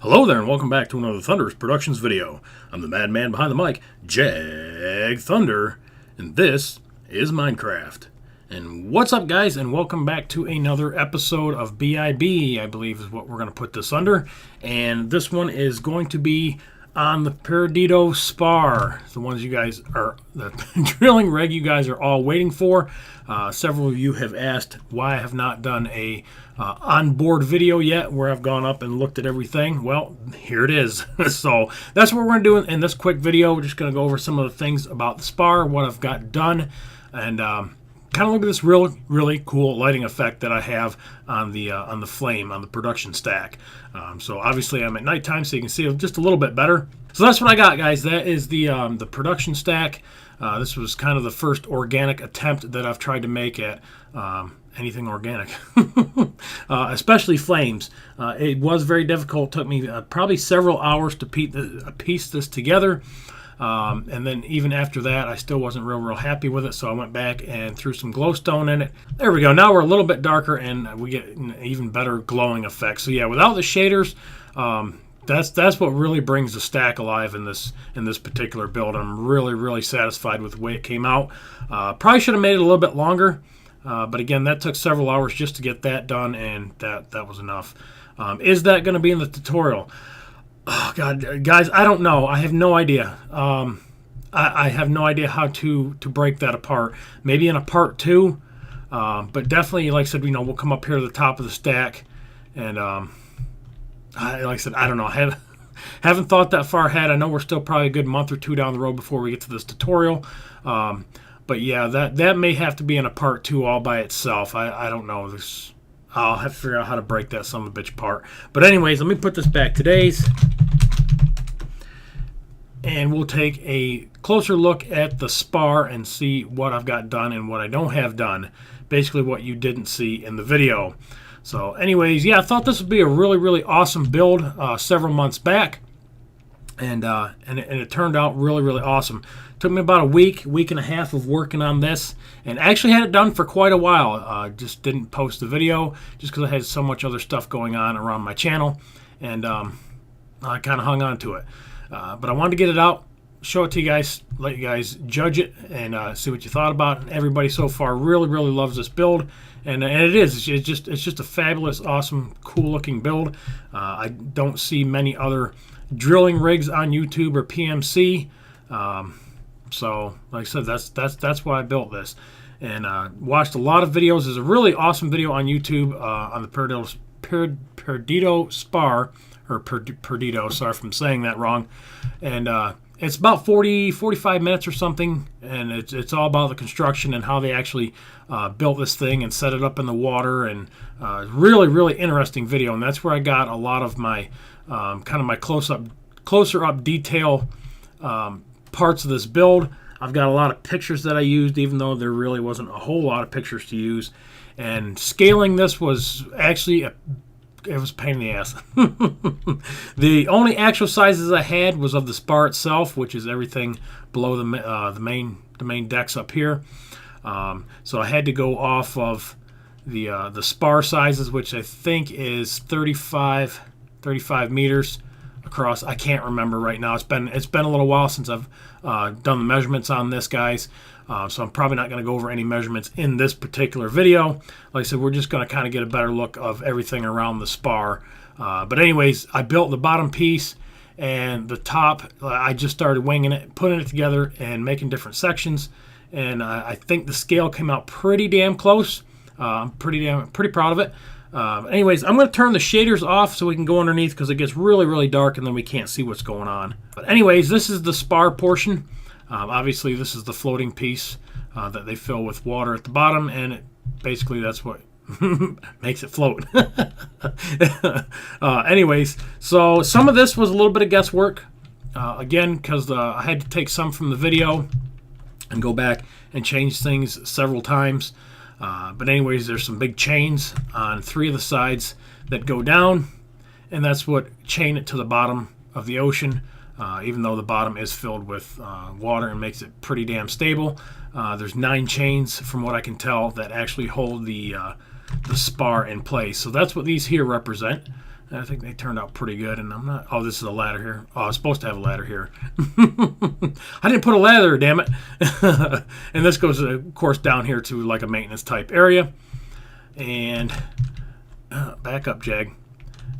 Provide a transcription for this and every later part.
Hello there and welcome back to another Thunderous Productions video. I'm the madman behind the mic, Jag Thunder, and this is Minecraft. And what's up guys, and welcome back to another episode of BIB, I believe is what we're going to put this under. And this one is going to be on the Perdido Spar, the ones you guys are, the drilling rig you guys are all waiting for. Several of you have asked why I have not done a onboard video yet where I've gone up and looked at everything. Well, here it is. So that's what we're going to do in this quick video. We're just going to go over some of the things about the Spar, what I've got done, and kind of look at this really cool lighting effect that I have on the flame, on the production stack. So obviously I'm at nighttime, so you can see it just a little bit better. So that's what I got, guys. That is the production stack. This was kind of the first organic attempt that I've tried to make at anything organic, especially flames. It was very difficult. It took me probably several hours to piece this together. And then even after that, I still wasn't real happy with it, so I went back and threw some glowstone in it. There we go. Now we're a little bit darker, and we get an even better glowing effect. So yeah, without the shaders, that's what really brings the stack alive in this particular build. I'm really satisfied with the way it came out. Probably should have made it a little bit longer, but again, that took several hours just to get that done, and that was enough. Is that going to be in the tutorial? Oh, God, guys, I don't know. I have no idea. I have no idea how to break that apart. Maybe in a part 2, but definitely, like I said, we'll come up here to the top of the stack, and like I said, I don't know. I haven't thought that far ahead. I know we're still probably a good month or 2 down the road before we get to this tutorial. But yeah, that may have to be in a part 2 all by itself. I don't know. I'll have to figure out how to break that son of a bitch apart. But anyways, let me put this back to days, and we'll take a closer look at the Spar and see what I've got done and what I don't have done. Basically what you didn't see in the video. So anyways, yeah, I thought this would be a really awesome build several months back, and it turned out really awesome. Took me about a week and a half of working on this, and actually had it done for quite a while. Just didn't post the video just because I had so much other stuff going on around my channel, and I kind of hung on to it. But I wanted to get it out, show it to you guys, let you guys judge it, and see what you thought about it. Everybody so far really loves this build, and it is. It's just a fabulous, awesome, cool-looking build. I don't see many other drilling rigs on YouTube or PMC. So, like I said, that's why I built this, and watched a lot of videos. There's a really awesome video on YouTube on the Perdido Spar, or Perdido. Sorry if I'm saying that wrong. And it's about 45 minutes or something, and it's all about the construction and how they actually built this thing and set it up in the water, and really interesting video. And that's where I got a lot of my kind of my closer up detail parts of this build. I've got a lot of pictures that I used, even though there really wasn't a whole lot of pictures to use. And scaling this was actually it was a pain in the ass. The only actual sizes I had was of the Spar itself, which is everything below the main decks up here. So I had to go off of the Spar sizes, which I think is 35 meters across. I can't remember right now. It's been a little while since I've done the measurements on this, guys. So I'm probably not going to go over any measurements in this particular video. Like I said, we're just going to kind of get a better look of everything around the Spar. But anyways, I built the bottom piece, and the top, I just started winging it, putting it together, and making different sections. And I think the scale came out pretty damn close. I'm pretty proud of it. Anyways, I'm going to turn the shaders off so we can go underneath, because it gets really dark and then we can't see what's going on. But anyways, this is the Spar portion. Obviously, this is the floating piece that they fill with water at the bottom, and basically that's what makes it float. Anyways, so some of this was a little bit of guesswork. Again, because I had to take some from the video and go back and change things several times. But anyways, there's some big chains on 3 of the sides that go down, and that's what chain it to the bottom of the ocean. Even though the bottom is filled with water and makes it pretty damn stable, there's 9 chains, from what I can tell, that actually hold the Spar in place. So that's what these here represent. I think they turned out pretty good, and I'm not... Oh, this is a ladder here. Oh, I was supposed to have a ladder here. I didn't put a ladder, damn it. And this goes, of course, down here to like a maintenance type area. And back up, Jag.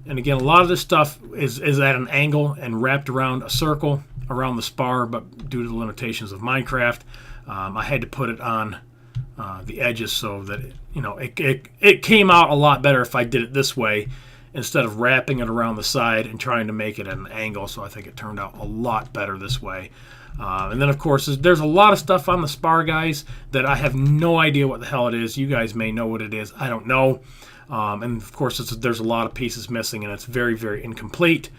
And again, a lot of this stuff is at an angle and wrapped around a circle around the spar, but due to the limitations of Minecraft, I had to put it on the edges so that it came out a lot better if I did it this way instead of wrapping it around the side and trying to make it at an angle. So I think it turned out a lot better this way. And then, of course, there's a lot of stuff on the spar, guys, that I have no idea what the hell it is. You guys may know what it is. I don't know. And, of course, there's a lot of pieces missing, and it's very, very incomplete.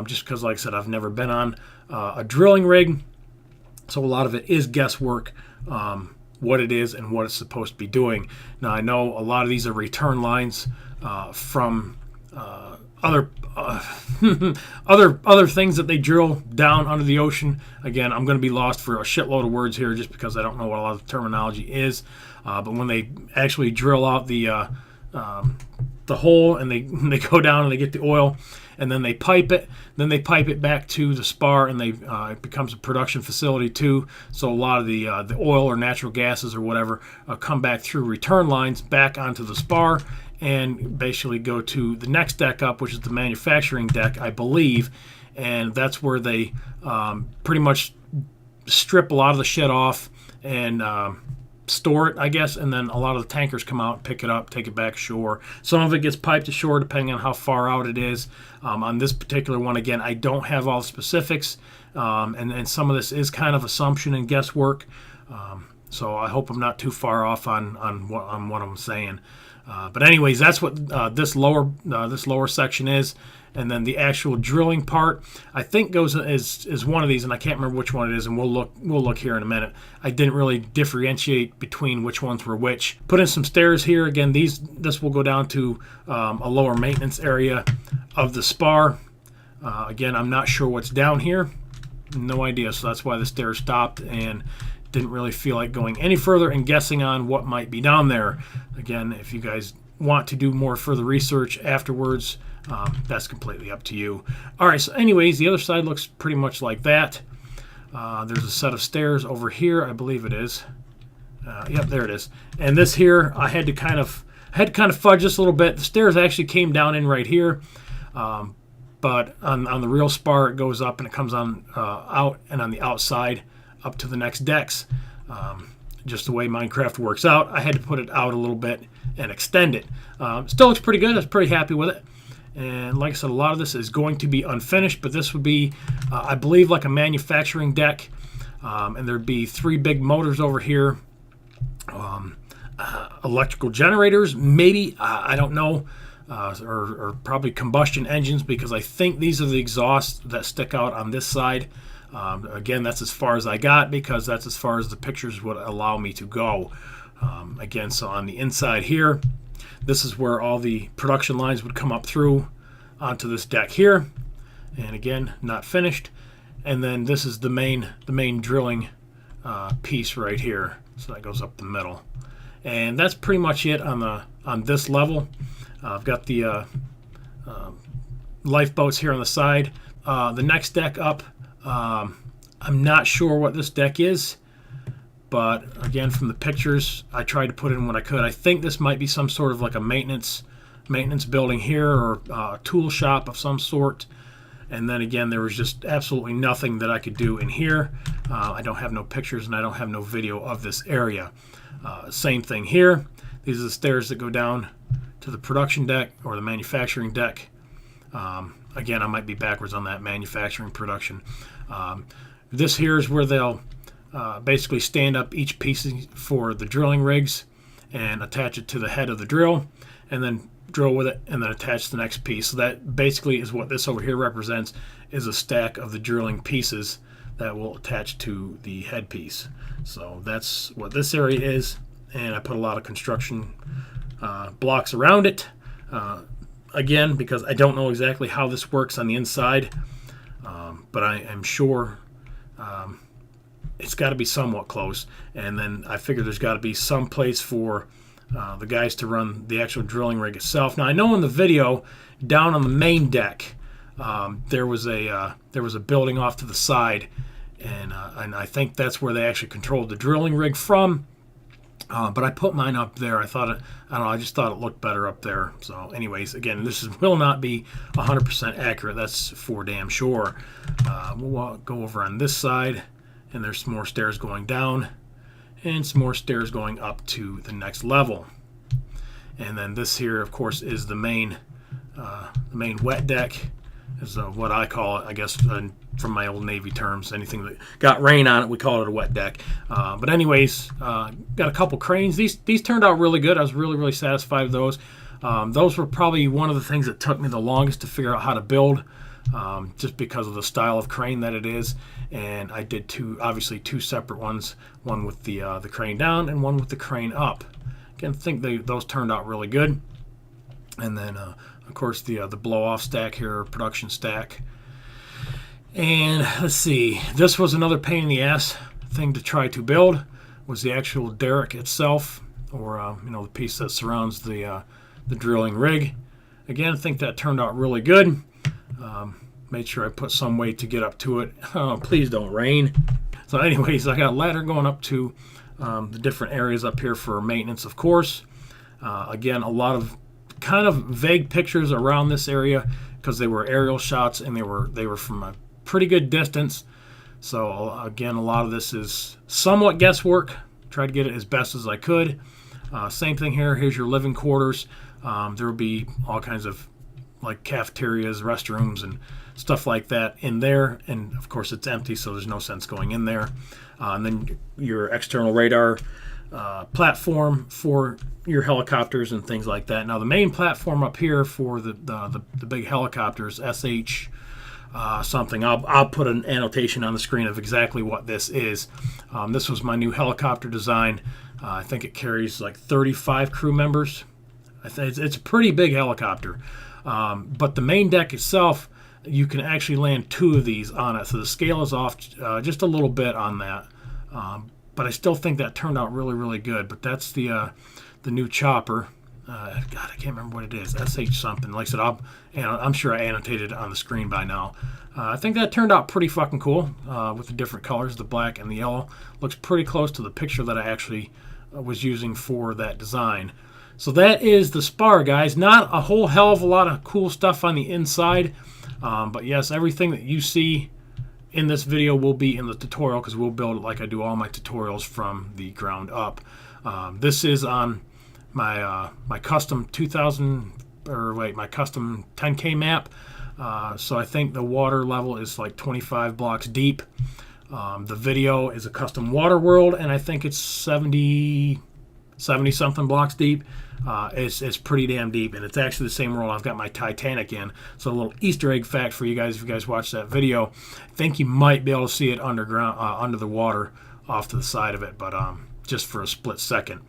Just because, like I said, I've never been on a drilling rig. So a lot of it is guesswork, what it is and what it's supposed to be doing. Now, I know a lot of these are return lines from other other things that they drill down under the ocean. Again, I'm going to be lost for a shitload of words here just because I don't know what a lot of the terminology is. But when they actually drill out the hole and they go down and they get the oil and then they pipe it, then they pipe it back to the spar, and it becomes a production facility too. So a lot of the oil or natural gases or whatever come back through return lines back onto the spar and basically go to the next deck up, which is the manufacturing deck, I believe, and that's where they pretty much strip a lot of the shit off and store it, I guess, and then a lot of the tankers come out, pick it up, take it back ashore. Some of it gets piped ashore depending on how far out it is. On this particular one, again, I don't have all the specifics, and some of this is kind of assumption and guesswork. So I hope I'm not too far off on what I'm saying. But anyways, that's what this lower section is. And then the actual drilling part, I think, goes is one of these, and I can't remember which one it is, and we'll look here in a minute. I didn't really differentiate between which ones were which. Put in some stairs here. Again, this will go down to a lower maintenance area of the spar. Again, I'm not sure what's down here. No idea, so that's why the stairs stopped and didn't really feel like going any further and guessing on what might be down there. Again, if you guys want to do more further research afterwards, that's completely up to you. All right, so anyways, the other side looks pretty much like that. There's a set of stairs over here, I believe it is. Yep, there it is. And this here, I had to kind of fudge this a little bit. The stairs actually came down in right here, but on the real spar, it goes up and it comes on out, and on the outside up to the next decks. Just the way Minecraft works out, I had to put it out a little bit and extend it. Still looks pretty good. I was pretty happy with it. And like I said, a lot of this is going to be unfinished, but this would be, I believe, like a manufacturing deck. And there'd be 3 big motors over here. Electrical generators, maybe, I don't know. Or probably combustion engines, because I think these are the exhausts that stick out on this side. Again, that's as far as I got, because that's as far as the pictures would allow me to go. Again, so on the inside here, this is where all the production lines would come up through onto this deck here. And again, not finished. And then this is the main drilling piece right here. So that goes up the middle. And that's pretty much it on this level. I've got the lifeboats here on the side. The next deck up, I'm not sure what this deck is, but again, from the pictures, I tried to put in what I could. I think this might be some sort of like a maintenance building here, or a tool shop of some sort. And then again, there was just absolutely nothing that I could do in here. I don't have no pictures, and I don't have no video of this area. Same thing here. These are the stairs that go down to the production deck or the manufacturing deck. Again, I might be backwards on that, manufacturing production. This here is where they'll basically stand up each piece for the drilling rigs and attach it to the head of the drill, and then drill with it and then attach the next piece. So that basically is what this over here represents, is a stack of the drilling pieces that will attach to the head piece. So that's what this area is, and I put a lot of construction blocks around it. Again, because I don't know exactly how this works on the inside, but I am sure it's got to be somewhat close. And then I figure there's got to be some place for the guys to run the actual drilling rig itself. Now I know in the video down on the main deck there was a building off to the side, and I think that's where they actually controlled the drilling rig from. But I put mine up there. I don't know, I just thought it looked better up there. So anyways, again, will not be 100% accurate. That's for damn sure. We'll go over on this side, and there's some more stairs going down and some more stairs going up to the next level. And then this here, of course, is the main wet deck, is what I call it, I guess, from my old Navy terms. Anything that got rain on it, we call it a wet deck. But anyways, got a couple cranes. These turned out really good. I was really satisfied with those. Those were probably one of the things that took me the longest to figure out how to build, just because of the style of crane that it is. And I did obviously two separate ones, one with the crane down and one with the crane up. Again, I think those turned out really good. And then of course the blow-off stack here, production stack. And let's see, this was another pain in the ass thing to try to build, was the actual derrick itself, or the piece that surrounds the drilling rig. Again, I think that turned out really good. Made sure I put some weight to get up to it. Oh, please don't rain. So anyways, I got a ladder going up to the different areas up here for maintenance, of course. Again, a lot of kind of vague pictures around this area because they were aerial shots and they were from a pretty good distance. So again, a lot of this is somewhat guesswork. Tried to get it as best as I could. Same thing here. Here's your living quarters. There will be all kinds of like cafeterias, restrooms, and stuff like that in there. And of course, it's empty, so there's no sense going in there. And then your external radar platform for your helicopters and things like that. Now, the main platform up here for the big helicopters, SH something. I'll put an annotation on the screen of exactly what this is. This was my new helicopter design. I think it carries like 35 crew members. It's a pretty big helicopter. But the main deck itself, you can actually land 2 of these on it. So the scale is off just a little bit on that. But I still think that turned out really good. But that's the new chopper. God, I can't remember what it is. SH something. Like I said, I'm sure I annotated it on the screen by now. I think that turned out pretty fucking cool with the different colors, the black and the yellow. Looks pretty close to the picture that I actually was using for that design. So that is the Spar, guys. Not a whole hell of a lot of cool stuff on the inside. But yes, everything that you see in this video will be in the tutorial, because we'll build it like I do all my tutorials from the ground up. This is on my custom 10K map. So I think the water level is like 25 blocks deep. The video is a custom water world, and I think it's 70 something blocks deep. It's pretty damn deep, and it's actually the same world I've got my Titanic in. So a little Easter egg fact for you guys, if you guys watch that video, I think you might be able to see it underground, under the water off to the side of it, but just for a split second.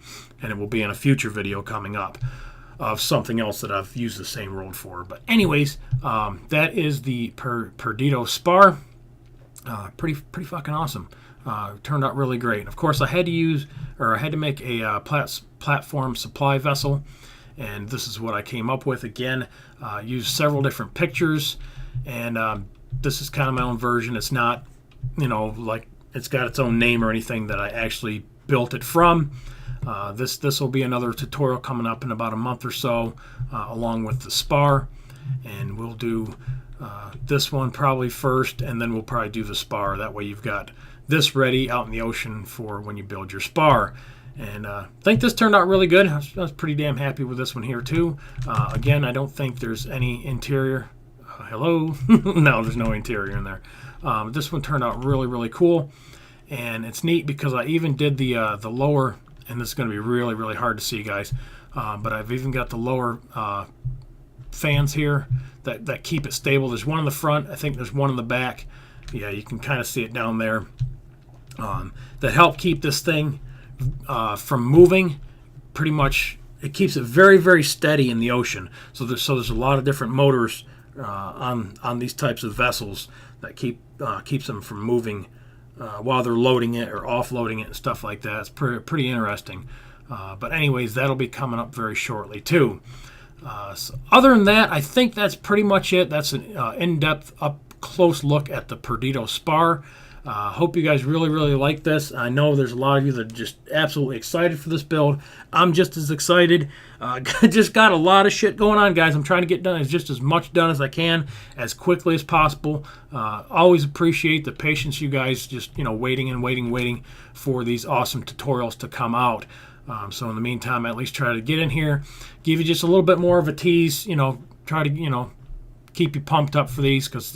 And it will be in a future video coming up of something else that I've used the same world for. But anyways, that is the Perdido Spar. Pretty fucking awesome. Turned out really great. And of course, I had to make a platform supply vessel, and this is what I came up with. Again, used several different pictures, and this is kind of my own version. It's not, like it's got its own name or anything that I actually built it from. This will be another tutorial coming up in about a month or so, along with the Spar, and we'll do this one probably first, and then we'll probably do the Spar. That way you've got this ready out in the ocean for when you build your Spar. And I think this turned out really good. I was pretty damn happy with this one here too. Again, I don't think there's any interior. Hello? No, there's no interior in there. This one turned out really cool, and it's neat because I even did the lower, and this is going to be really hard to see, guys, but I've even got the lower fans here that keep it stable. There's one in the front. I think there's one in the back. Yeah, you can kind of see it down there. That help keep this thing from moving. Pretty much, it keeps it very steady in the ocean. So there's a lot of different motors on these types of vessels that keeps them from moving while they're loading it or offloading it and stuff like that. It's pretty interesting. But anyways, that'll be coming up very shortly too. So other than that, I think that's pretty much it. That's an in-depth, up-close look at the Perdido Spar. Hope you guys really like this. I know there's a lot of you that are just absolutely excited for this build. I'm just as excited. Just got a lot of shit going on, guys. I'm trying to get done just as much done as I can, as quickly as possible. Always appreciate the patience you guys just, waiting for these awesome tutorials to come out. So in the meantime, I at least try to get in here, give you just a little bit more of a tease, try to, keep you pumped up for these, because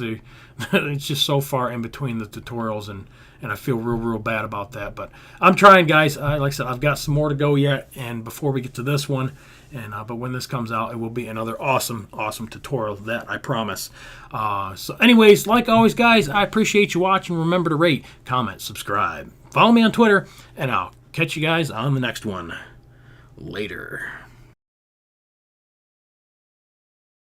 it's just so far in between the tutorials, and I feel real bad about that. But I'm trying, guys. Like I said, I've got some more to go yet, and before we get to this one, but when this comes out, it will be another awesome tutorial, that I promise. So anyways, like always, guys, I appreciate you watching. Remember to rate, comment, subscribe. Follow me on Twitter, and I'll catch you guys on the next one. Later.